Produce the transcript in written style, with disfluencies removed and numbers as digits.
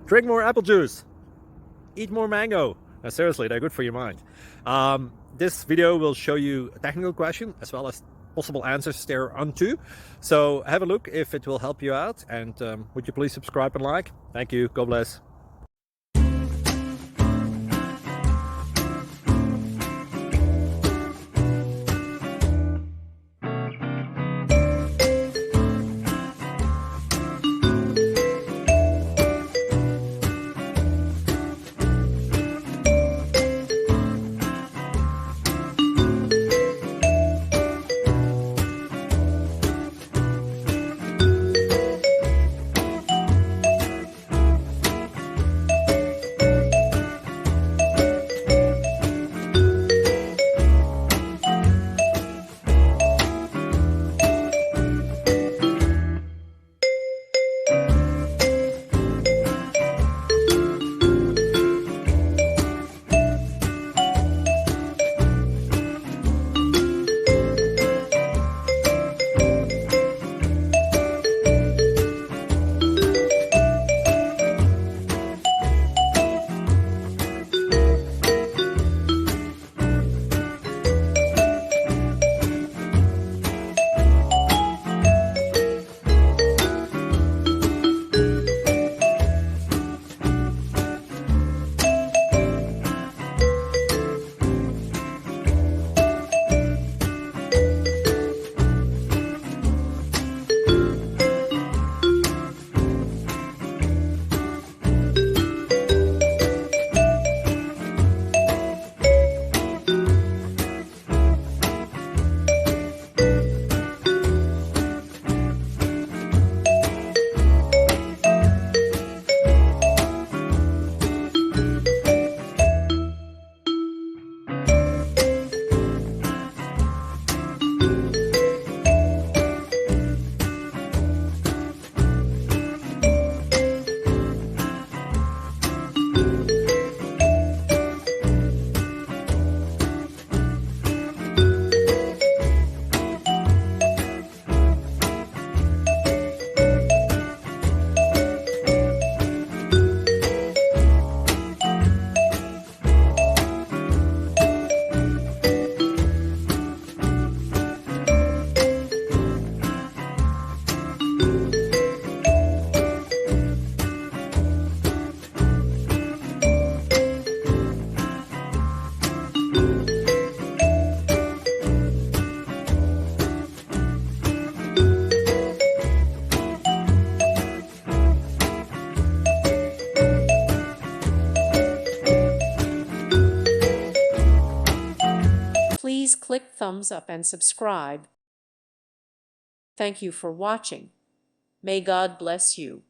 Drink more apple juice. Eat more mango. Seriously, they're good for your mind. This video will show you a technical question as well as possible answers thereunto. So have a look if it will help you out, and would you please subscribe and like? Thank you. God bless. Please click thumbs up and subscribe. Thank you for watching. May God bless you.